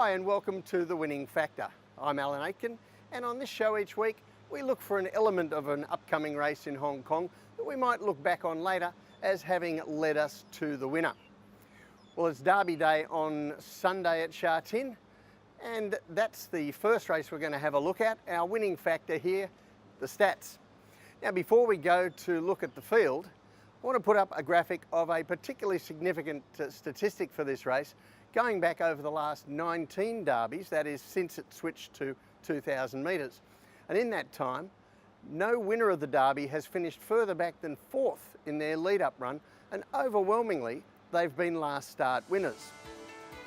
Hi and welcome to The Winning Factor. I'm Aitken, and on this show each week we look for an element of an upcoming race in Hong Kong that we might look back on later as having led us to the winner. Well, it's Derby Day on Sunday at Sha Tin, and that's the first race we're going to have a look at. Our winning factor here, the stats. Now, before we go to look at the field, I want to put up a graphic of a particularly significant statistic for this race, going back over the last 19 derbies, that is since it switched to 2,000 metres. And in that time, no winner of the derby has finished further back than fourth in their lead-up run, and overwhelmingly, they've been last start winners.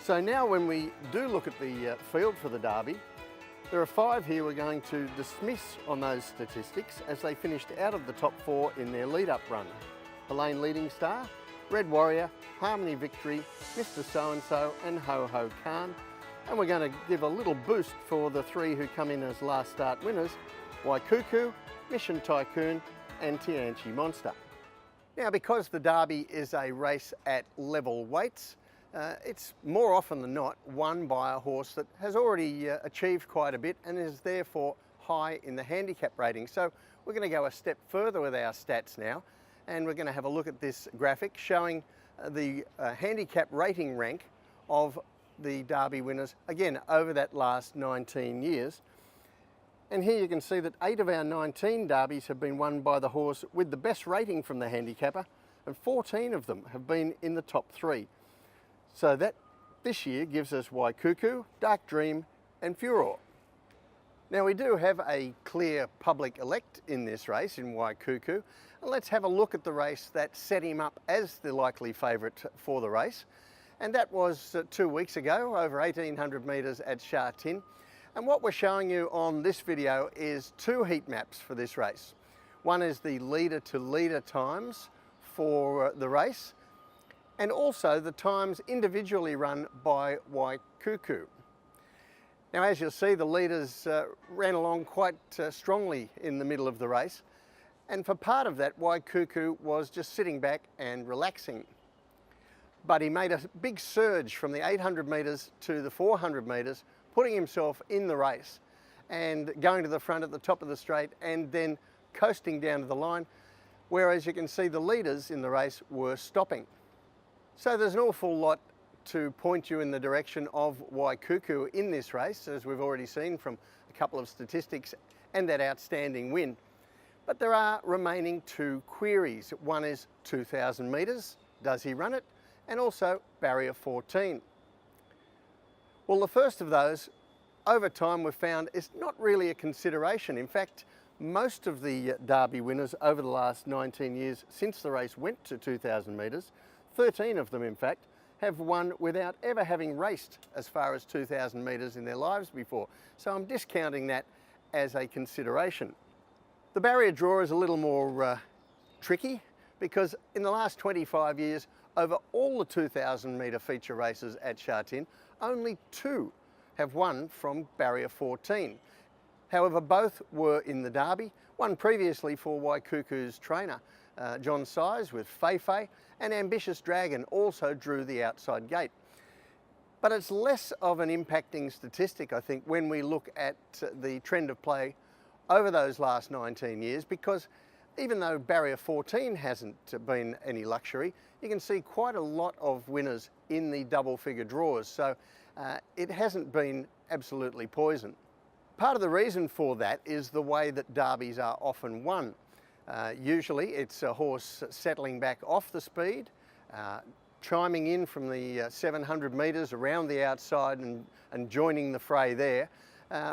So now when we do look at the field for the derby, there are 5 here we're going to dismiss on those statistics as they finished out of the top 4 in their lead-up run. The Lane Leading Star, Red Warrior, Harmony Victory, Mr. So-and-so and Ho-Ho Khan. And we're going to give a little boost for the 3 who come in as last start winners, Waikuku, Mission Tycoon and Tianchi Monster. Now, because the Derby is a race at level weights, it's more often than not won by a horse that has already achieved quite a bit and is therefore high in the handicap rating. So we're going to go a step further with our stats now, and we're going to have a look at this graphic showing the handicap rating rank of the Derby winners, again, over that last 19 years. And here you can see that 8 of our 19 derbies have been won by the horse with the best rating from the handicapper, and 14 of them have been in the top 3. So that this year gives us Waikuku, Dark Dream and Furor. Now, we do have a clear public elect in this race in Waikuku. And let's have a look at the race that set him up as the likely favourite for the race. And that was 2 weeks ago, over 1,800 metres at Sha Tin. And what we're showing you on this video is 2 heat maps for this race. One is the leader to leader times for the race, and also the times individually run by Waikuku. Now, as you'll see, the leaders ran along quite strongly in the middle of the race. And for part of that, Waikuku was just sitting back and relaxing. But he made a big surge from the 800 metres to the 400 metres, putting himself in the race and going to the front at the top of the straight and then coasting down to the line, whereas you can see the leaders in the race were stopping. So there's an awful lot to point you in the direction of Waikuku in this race, as we've already seen from a couple of statistics and that outstanding win. But there are remaining 2 queries. One is 2,000 metres, does he run it? And also barrier 14. Well, the first of those, over time we've found, is not really a consideration. In fact, most of the Derby winners over the last 19 years since the race went to 2,000 metres, 13 of them in fact, have won without ever having raced as far as 2,000 metres in their lives before. So I'm discounting that as a consideration. The barrier draw is a little more tricky, because in the last 25 years, over all the 2,000 metre feature races at Sha Tin, only 2 have won from barrier 14. However, both were in the Derby, one previously for Waikuku's trainer, John Size with Fei Fei, and Ambitious Dragon also drew the outside gate. But it's less of an impacting statistic, I think, when we look at the trend of play over those last 19 years, because even though barrier 14 hasn't been any luxury, you can see quite a lot of winners in the double figure draws. So it hasn't been absolutely poison. Part of the reason for that is the way that derbies are often won. Usually it's a horse settling back off the speed, chiming in from the 700 metres around the outside and joining the fray there,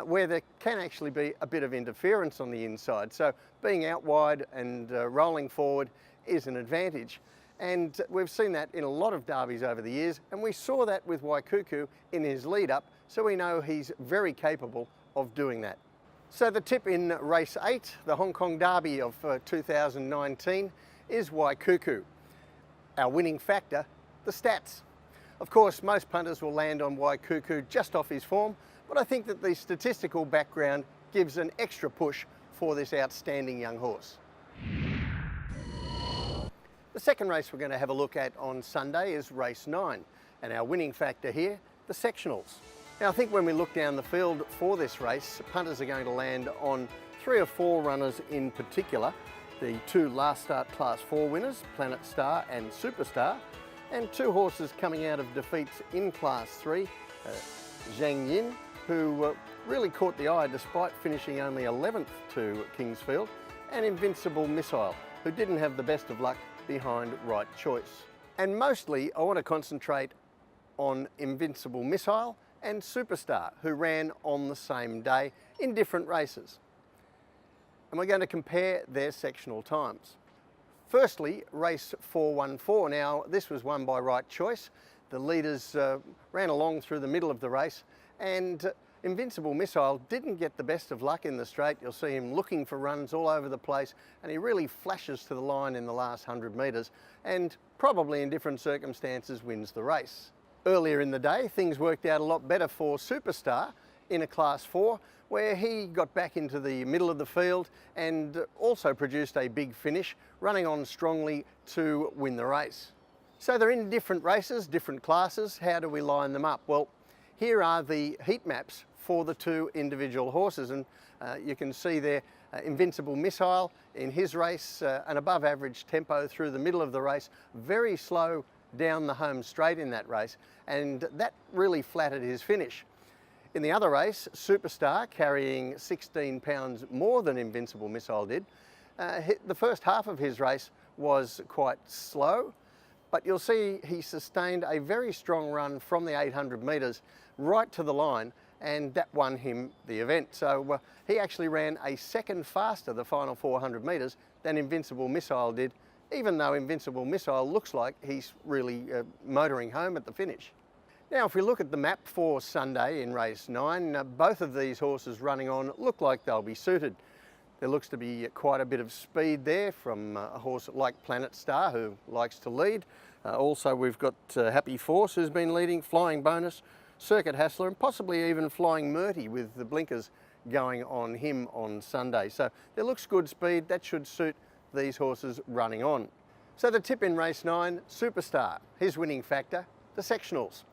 where there can actually be a bit of interference on the inside. So being out wide and rolling forward is an advantage. And we've seen that in a lot of derbies over the years, and we saw that with Waikuku in his lead up, so we know he's very capable of doing that. So the tip in race 8, the Hong Kong Derby of 2019, is Waikuku. Our winning factor, the stats. Of course, most punters will land on Waikuku just off his form, but I think that the statistical background gives an extra push for this outstanding young horse. The second race we're going to have a look at on Sunday is race 9, and our winning factor here, the sectionals. Now I think when we look down the field for this race, punters are going to land on 3 or 4 runners in particular. The 2 last start Class 4 winners, Planet Star and Superstar, and 2 horses coming out of defeats in Class 3, Zhang Yin, who really caught the eye despite finishing only 11th to Kingsfield, and Invincible Missile, who didn't have the best of luck behind Right Choice. And mostly I want to concentrate on Invincible Missile and Superstar, who ran on the same day in different races. And we're going to compare their sectional times. Firstly, race 414. Now, this was won by Right Choice. The leaders ran along through the middle of the race, and Invincible Missile didn't get the best of luck in the straight. You'll see him looking for runs all over the place, and he really flashes to the line in the last 100 metres, and probably in different circumstances wins the race. Earlier in the day, things worked out a lot better for Superstar in a Class 4, where he got back into the middle of the field and also produced a big finish, running on strongly to win the race. So they're in different races, different classes. How do we line them up? Well, here are the heat maps for the 2 individual horses, and you can see there Invincible Missile in his race, an above average tempo through the middle of the race, very slow down the home straight in that race, and that really flattered his finish. In the other race, Superstar, carrying 16 pounds more than Invincible Missile did, the first half of his race was quite slow, but you'll see he sustained a very strong run from the 800 metres right to the line, and that won him the event. So he actually ran a second faster the final 400 metres than Invincible Missile did, even though Invincible Missile looks like he's really motoring home at the finish. Now, if we look at the map for Sunday in race 9, both of these horses running on look like they'll be suited. There looks to be quite a bit of speed there from a horse like Planet Star, who likes to lead. Also, we've got Happy Force, who's been leading, Flying Bonus, Circuit Hassler, and possibly even Flying Murty, with the blinkers going on him on Sunday. So there looks good speed. That should suit these horses running on. So the tip in race 9, Superstar, his winning factor, the sectionals.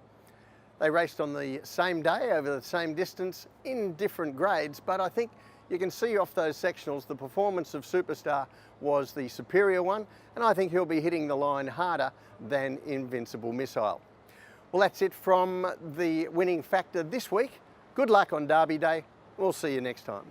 They raced on the same day over the same distance in different grades, but I think you can see off those sectionals the performance of Superstar was the superior one, and I think he'll be hitting the line harder than Invincible Missile. Well, that's it from the winning factor this week. Good luck on Derby Day. We'll see you next time.